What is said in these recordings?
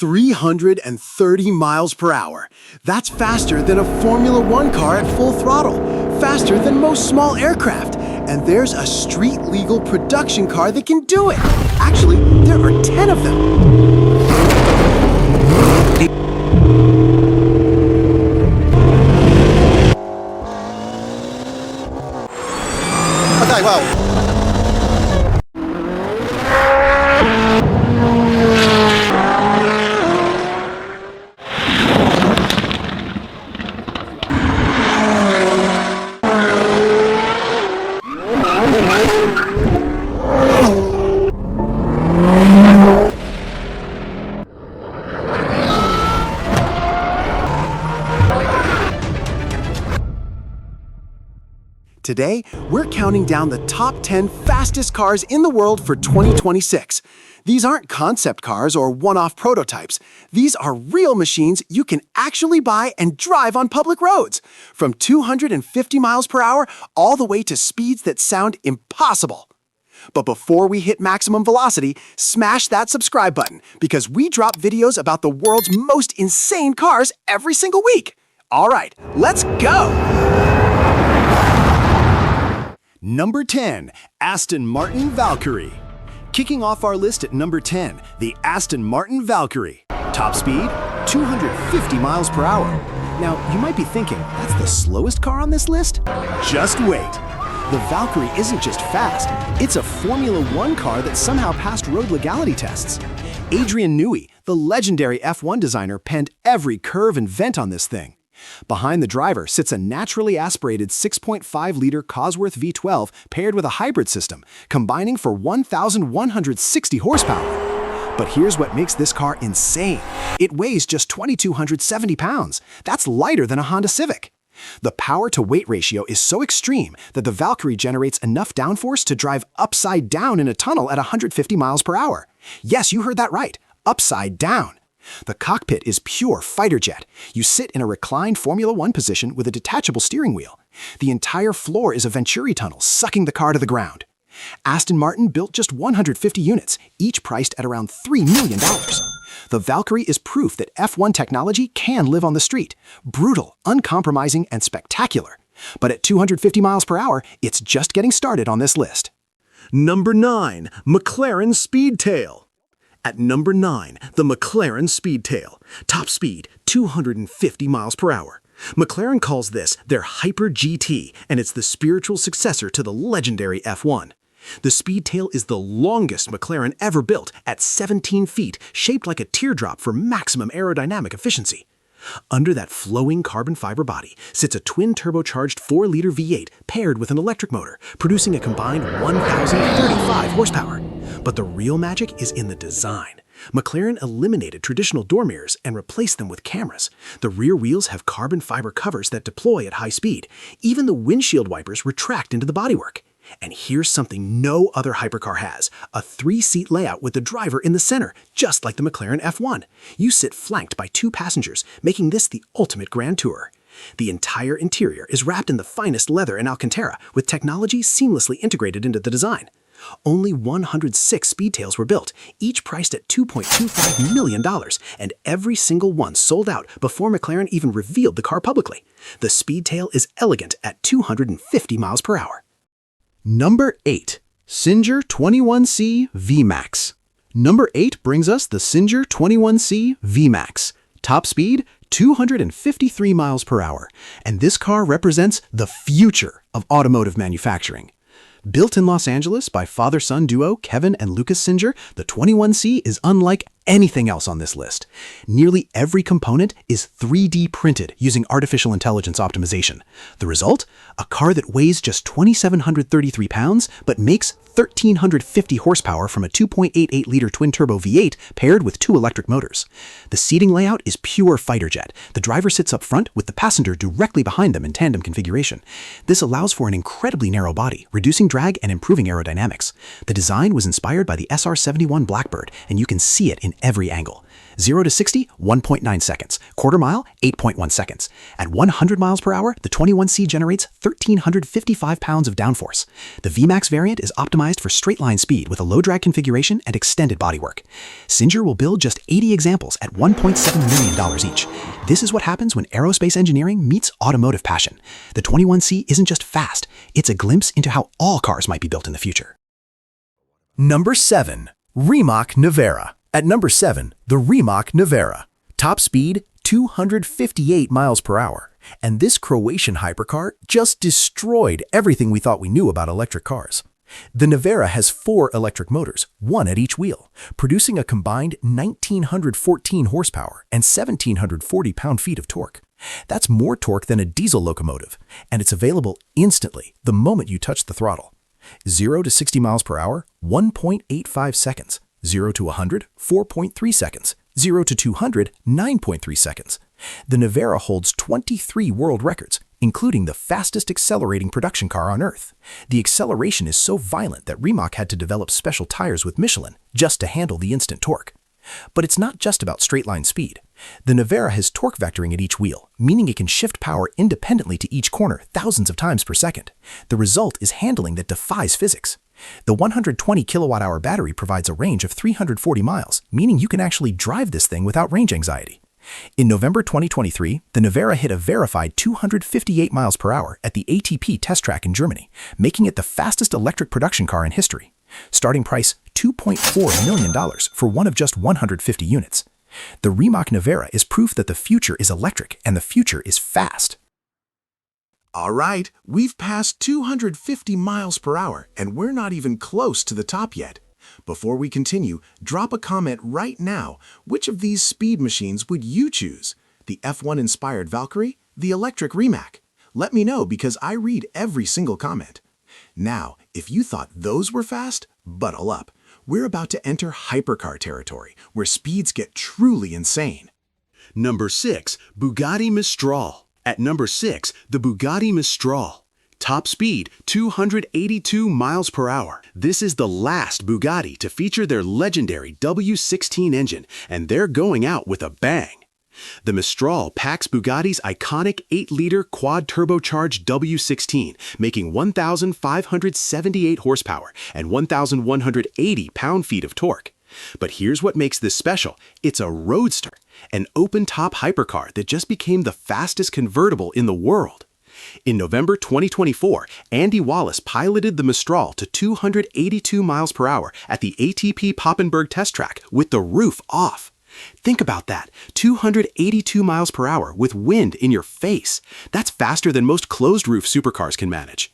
330 miles per hour. That's faster than a Formula One car at full throttle, faster than most small aircraft. And there's a street-legal production car that can do it. Actually, there are 10 of them. Okay, well. Today, we're counting down the top 10 fastest cars in the world for 2026. These aren't concept cars or one-off prototypes. These are real machines you can actually buy and drive on public roads, from 250 miles per hour all the way to speeds that sound impossible. But before we hit maximum velocity, smash that subscribe button, because we drop videos about the world's most insane cars every single week. All right, let's go! Number 10, Aston Martin Valkyrie. Kicking off our list at number 10, the Aston Martin Valkyrie. Top speed, 250 miles per hour. Now, you might be thinking, that's the slowest car on this list? Just wait. The Valkyrie isn't just fast, it's a Formula One car that somehow passed road legality tests. Adrian Newey, the legendary F1 designer, penned every curve and vent on this thing. Behind the driver sits a naturally aspirated 6.5-liter Cosworth V12 paired with a hybrid system, combining for 1,160 horsepower. But here's what makes this car insane. It weighs just 2,270 pounds. That's lighter than a Honda Civic. The power-to-weight ratio is so extreme that the Valkyrie generates enough downforce to drive upside down in a tunnel at 150 miles per hour. Yes, you heard that right. Upside down. The cockpit is pure fighter jet. You sit in a reclined Formula One position with a detachable steering wheel. The entire floor is a Venturi tunnel, sucking the car to the ground. Aston Martin built just 150 units, each priced at around $3 million. The Valkyrie is proof that F1 technology can live on the street. Brutal, uncompromising, and spectacular. But at 250 miles per hour, it's just getting started on this list. Number 9, McLaren Speedtail. At number 9, the McLaren Speedtail. Top speed, 250 miles per hour. McLaren calls this their Hyper GT, and it's the spiritual successor to the legendary F1. The Speedtail is the longest McLaren ever built at 17 feet, shaped like a teardrop for maximum aerodynamic efficiency. Under that flowing carbon fiber body sits a twin-turbocharged 4-liter V8 paired with an electric motor, producing a combined 1,035 horsepower. But the real magic is in the design. McLaren eliminated traditional door mirrors and replaced them with cameras. The rear wheels have carbon fiber covers that deploy at high speed. Even the windshield wipers retract into the bodywork. And here's something no other hypercar has, a 3-seat layout with the driver in the center, just like the McLaren F1. You sit flanked by 2 passengers, making this the ultimate grand tour. The entire interior is wrapped in the finest leather and Alcantara, with technology seamlessly integrated into the design. Only 106 Speedtails were built, each priced at $2.25 million, and every single one sold out before McLaren even revealed the car publicly. The Speedtail is elegant at 250 miles per hour. Number 8, Czinger 21C VMAX. Number 8 brings us the Czinger 21C VMAX. Top speed, 253 miles per hour. And this car represents the future of automotive manufacturing. Built in Los Angeles by father-son duo Kevin and Lucas Czinger, the 21C is unlike anything else on this list. Nearly every component is 3D printed using artificial intelligence optimization. The result? A car that weighs just 2,733 pounds but makes 1,350 horsepower from a 2.88-liter twin-turbo V8 paired with 2 electric motors. The seating layout is pure fighter jet. The driver sits up front with the passenger directly behind them in tandem configuration. This allows for an incredibly narrow body, reducing drag and improving aerodynamics. The design was inspired by the SR-71 Blackbird, and you can see it in in every angle. 0 to 60, 1.9 seconds. Quarter mile, 8.1 seconds. At 100 miles per hour, the 21C generates 1,355 pounds of downforce. The VMAX variant is optimized for straight-line speed with a low-drag configuration and extended bodywork. Czinger will build just 80 examples at $1.7 million each. This is what happens when aerospace engineering meets automotive passion. The 21C isn't just fast, it's a glimpse into how all cars might be built in the future. Number 7. Rimac Nevera. At number 7, the Rimac Nevera. Top speed, 258 miles per hour. And this Croatian hypercar just destroyed everything we thought we knew about electric cars. The Nevera has 4 electric motors, one at each wheel, producing a combined 1,914 horsepower and 1,740 pound-feet of torque. That's more torque than a diesel locomotive, and it's available instantly the moment you touch the throttle. 0 to 60 miles per hour, 1.85 seconds. 0 to 100, 4.3 seconds. 0 to 200, 9.3 seconds. The Nevera holds 23 world records, including the fastest accelerating production car on Earth. The acceleration is so violent that Rimac had to develop special tires with Michelin just to handle the instant torque. But it's not just about straight-line speed. The Nevera has torque vectoring at each wheel, meaning it can shift power independently to each corner thousands of times per second. The result is handling that defies physics. The 120 kilowatt-hour battery provides a range of 340 miles, meaning you can actually drive this thing without range anxiety. In November 2023, the Nevera hit a verified 258 miles per hour at the ATP test track in Germany, making it the fastest electric production car in history. Starting price $2.4 million for one of just 150 units. The Rimac Nevera is proof that the future is electric and the future is fast. All right, we've passed 250 miles per hour, and we're not even close to the top yet. Before we continue, drop a comment right now. Which of these speed machines would you choose? The F1-inspired Valkyrie? The electric Rimac? Let me know because I read every single comment. Now, if you thought those were fast, buckle up. We're about to enter hypercar territory, where speeds get truly insane. Number 6. Bugatti Mistral. At number 6, the Bugatti Mistral. Top speed, 282 miles per hour. This is the last Bugatti to feature their legendary W16 engine, and they're going out with a bang. The Mistral packs Bugatti's iconic 8-liter quad-turbocharged W16, making 1,578 horsepower and 1,180 pound-feet of torque. But here's what makes this special. It's a roadster, an open-top hypercar that just became the fastest convertible in the world. In November 2024, Andy Wallace piloted the Mistral to 282 miles per hour at the ATP Papenburg test track with the roof off. Think about that, 282 miles per hour with wind in your face. That's faster than most closed-roof supercars can manage.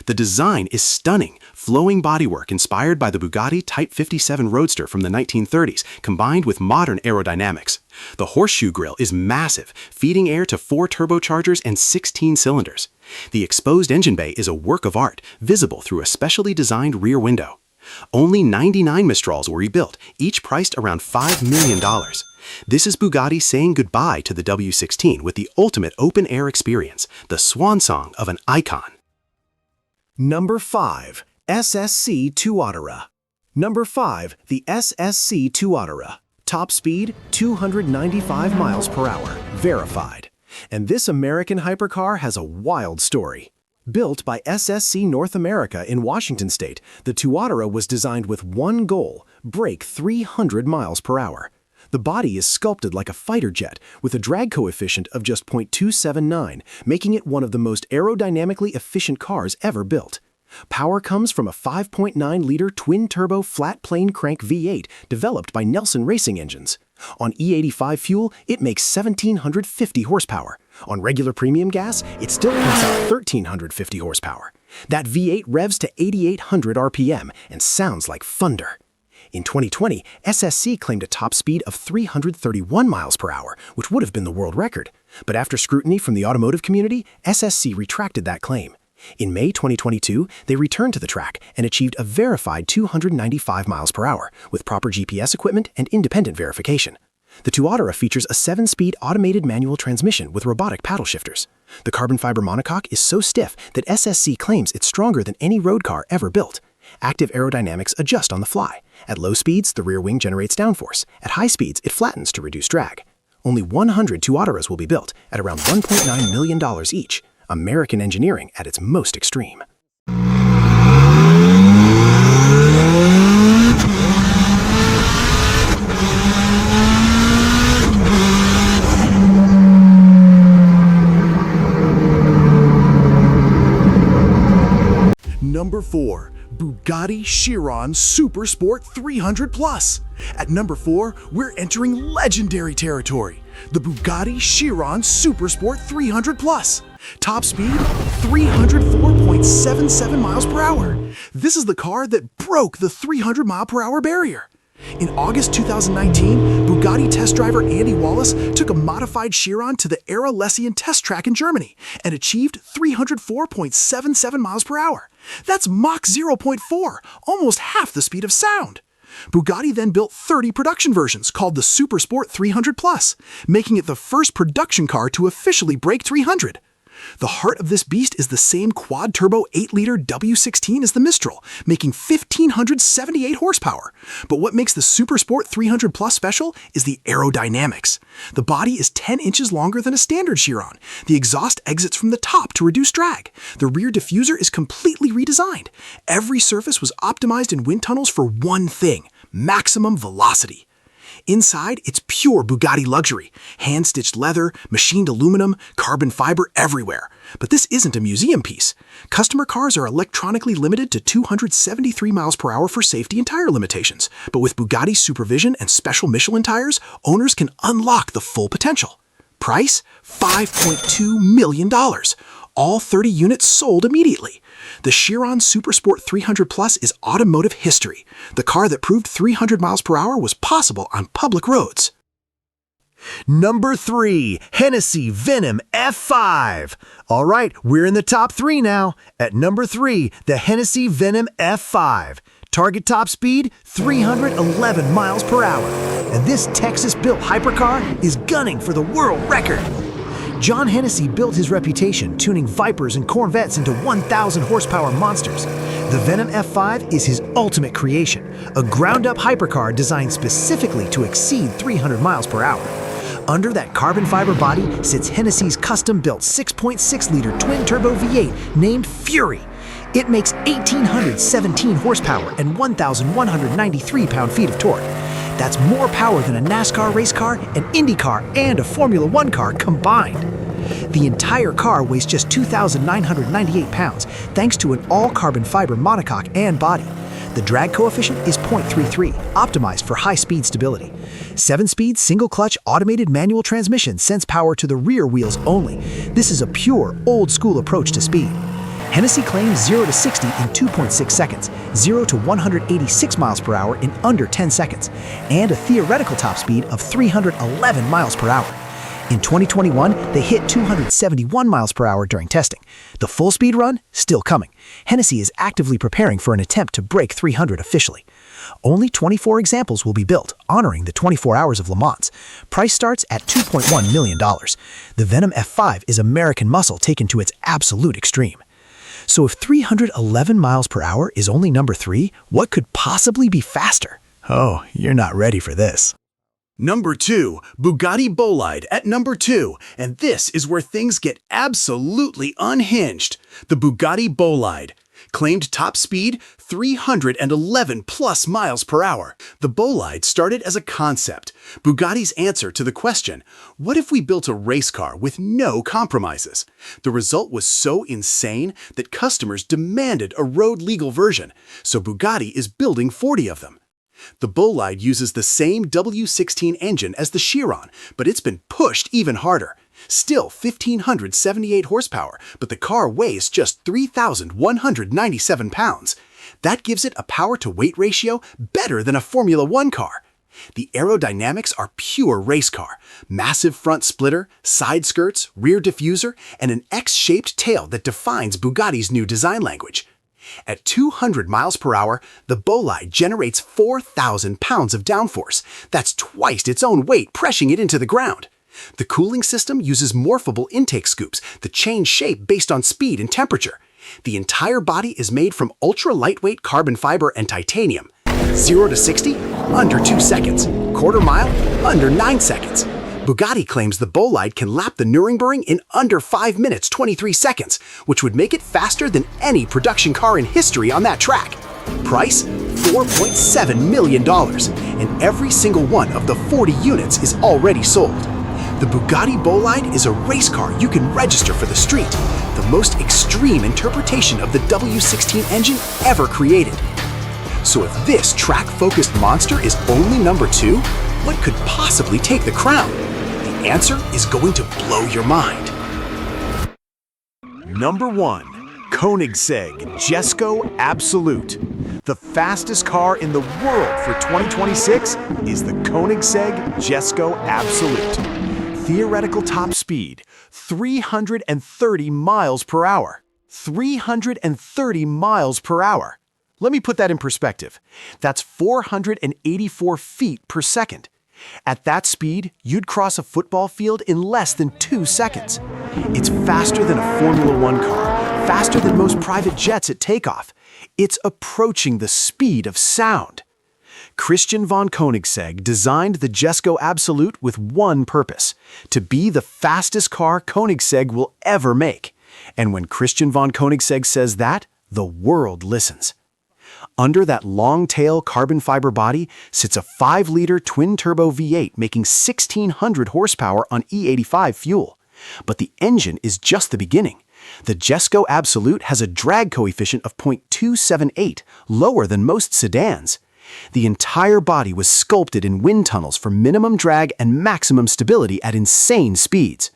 The design is stunning, flowing bodywork inspired by the Bugatti Type 57 Roadster from the 1930s, combined with modern aerodynamics. The horseshoe grille is massive, feeding air to 4 turbochargers and 16 cylinders. The exposed engine bay is a work of art, visible through a specially designed rear window. Only 99 Mistrals were rebuilt, each priced around $5 million. This is Bugatti saying goodbye to the W16 with the ultimate open-air experience, the swan song of an icon. Number 5. SSC Tuatara. Number 5. The SSC Tuatara. Top speed, 295 miles per hour. Verified. And this American hypercar has a wild story. Built by SSC North America in Washington State, the Tuatara was designed with one goal: break 300 miles per hour. The body is sculpted like a fighter jet, with a drag coefficient of just 0.279, making it one of the most aerodynamically efficient cars ever built. Power comes from a 5.9-liter twin-turbo flat-plane crank V8 developed by Nelson Racing Engines. On E85 fuel, it makes 1,750 horsepower. On regular premium gas, it still pumps out 1,350 horsepower. That V8 revs to 8,800 RPM and sounds like thunder. In 2020, SSC claimed a top speed of 331 miles per hour, which would have been the world record. But after scrutiny from the automotive community, SSC retracted that claim. In May 2022, they returned to the track and achieved a verified 295 miles per hour with proper GPS equipment and independent verification. The Tuatara features a 7-speed automated manual transmission with robotic paddle shifters. The carbon fiber monocoque is so stiff that SSC claims it's stronger than any road car ever built. Active aerodynamics adjust on the fly. At low speeds, the rear wing generates downforce. At high speeds, it flattens to reduce drag. Only 100 Tuataras will be built at around $1.9 million each. American engineering at its most extreme. Number 4. Bugatti Chiron Super Sport 300 Plus. At number 4, we're entering legendary territory. The Bugatti Chiron Super Sport 300 Plus. Top speed, 304.77 miles per hour. This is the car that broke the 300 mile per hour barrier. In August 2019, Bugatti test driver Andy Wallace took a modified Chiron to the Era Lessian test track in Germany and achieved 304.77 miles per hour. That's Mach 0.4, almost half the speed of sound. Bugatti then built 30 production versions called the Super Sport 300 Plus, making it the first production car to officially break 300. The heart of this beast is the same quad-turbo 8-liter W16 as the Mistral, making 1,578 horsepower. But what makes the Super Sport 300 Plus special is the aerodynamics. The body is 10 inches longer than a standard Chiron. The exhaust exits from the top to reduce drag. The rear diffuser is completely redesigned. Every surface was optimized in wind tunnels for one thing: maximum velocity. Inside, it's pure Bugatti luxury. Hand-stitched leather, machined aluminum, carbon fiber everywhere. But this isn't a museum piece. Customer cars are electronically limited to 273 miles per hour for safety and tire limitations. But with Bugatti supervision and special Michelin tires, owners can unlock the full potential. Price? $5.2 million. All 30 units sold immediately. The Chiron Super Sport 300 Plus is automotive history. The car that proved 300 miles per hour was possible on public roads. Number 3, Hennessey Venom F5. All right, we're in the top 3 now. At number 3, the Hennessey Venom F5. Target top speed, 311 miles per hour. And this Texas-built hypercar is gunning for the world record. John Hennessey built his reputation tuning Vipers and Corvettes into 1,000 horsepower monsters. The Venom F5 is his ultimate creation, a ground-up hypercar designed specifically to exceed 300 miles per hour. Under that carbon fiber body sits Hennessey's custom-built 6.6-liter twin-turbo V8 named Fury. It makes 1,817 horsepower and 1,193 pound-feet of torque. That's more power than a NASCAR race car, an Indy car, and a Formula One car combined. The entire car weighs just 2,998 pounds, thanks to an all-carbon fiber monocoque and body. The drag coefficient is 0.33, optimized for high-speed stability. 7-speed, single-clutch, automated manual transmission sends power to the rear wheels only. This is a pure, old-school approach to speed. Hennessey claims 0 to 60 in 2.6 seconds, 0 to 186 miles per hour in under 10 seconds, and a theoretical top speed of 311 miles per hour. In 2021, they hit 271 miles per hour during testing. The full speed run, still coming. Hennessey is actively preparing for an attempt to break 300 officially. Only 24 examples will be built, honoring the 24 hours of Le Mans. Price starts at $2.1 million. The Venom F5 is American muscle taken to its absolute extreme. So if 311 miles per hour is only number 3, what could possibly be faster? Oh, you're not ready for this. Number 2, Bugatti Bolide at number 2, and this is where things get absolutely unhinged. The Bugatti Bolide. Claimed top speed, 311 plus miles per hour. The Bolide started as a concept, Bugatti's answer to the question, what if we built a race car with no compromises? The result was so insane that customers demanded a road-legal version, so Bugatti is building 40 of them. The Bolide uses the same W16 engine as the Chiron, but it's been pushed even harder. Still 1,578 horsepower, but the car weighs just 3,197 pounds. That gives it a power-to-weight ratio better than a Formula One car. The aerodynamics are pure race car. Massive front splitter, side skirts, rear diffuser, and an X-shaped tail that defines Bugatti's new design language. At 200 miles per hour, the Bolide generates 4,000 pounds of downforce. That's twice its own weight, pressing it into the ground. The cooling system uses morphable intake scoops that change shape based on speed and temperature. The entire body is made from ultra-lightweight carbon fiber and titanium. 0 to 60, under 2 seconds. Quarter mile, under 9 seconds. Bugatti claims the Bolide can lap the Nürburgring in under 5 minutes 23 seconds, which would make it faster than any production car in history on that track. Price, $4.7 million, and every single one of the 40 units is already sold. The Bugatti Bolide is a race car you can register for the street, the most extreme interpretation of the W16 engine ever created. So if this track-focused monster is only number 2, what could possibly take the crown? The answer is going to blow your mind. Number 1. Koenigsegg Jesko Absolut. The fastest car in the world for 2026 is the Koenigsegg Jesko Absolut. Theoretical top speed, 330 miles per hour. 330 miles per hour. Let me put that in perspective. That's 484 feet per second. At that speed, you'd cross a football field in less than 2 seconds. It's faster than a Formula One car, faster than most private jets at takeoff. It's approaching the speed of sound. Christian von Koenigsegg designed the Jesko Absolut with one purpose: to be the fastest car Koenigsegg will ever make. And when Christian von Koenigsegg says that, the world listens. Under that long-tail carbon fiber body sits a 5-liter twin-turbo V8 making 1,600 horsepower on E85 fuel. But the engine is just the beginning. The Jesko Absolut has a drag coefficient of 0.278, lower than most sedans. The entire body was sculpted in wind tunnels for minimum drag and maximum stability at insane speeds.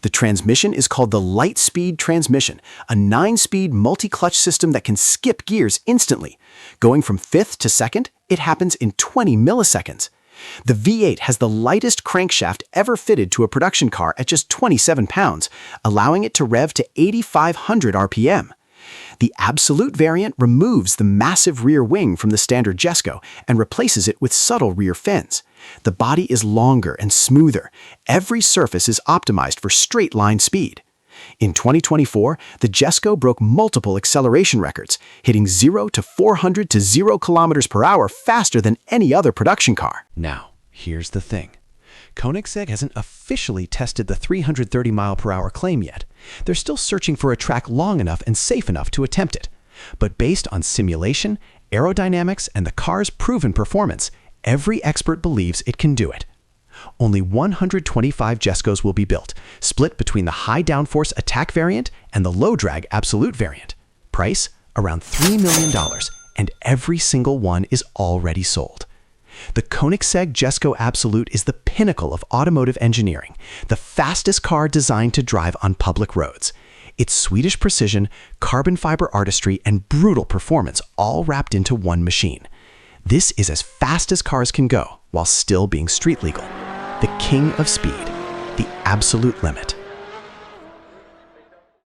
The transmission is called the Lightspeed transmission, a 9-speed multi-clutch system that can skip gears instantly. Going from 5th to 2nd, it happens in 20 milliseconds. The V8 has the lightest crankshaft ever fitted to a production car at just 27 pounds, allowing it to rev to 8,500 RPM. The Absolute variant removes the massive rear wing from the standard Jesko and replaces it with subtle rear fins. The body is longer and smoother. Every surface is optimized for straight-line speed. In 2024, the Jesko broke multiple acceleration records, hitting 0 to 400 to 0 kilometers per hour faster than any other production car. Now, here's the thing. Koenigsegg hasn't officially tested the 330 mile per hour claim yet. They're still searching for a track long enough and safe enough to attempt it. But based on simulation, aerodynamics, and the car's proven performance, every expert believes it can do it. Only 125 Jeskos will be built, split between the high downforce attack variant and the low drag Absolute variant. Price, around $3 million, and every single one is already sold. The Koenigsegg Jesko Absolut is the pinnacle of automotive engineering, the fastest car designed to drive on public roads. It's Swedish precision, carbon fiber artistry, and brutal performance all wrapped into one machine. This is as fast as cars can go while still being street legal. The king of speed, the absolute limit.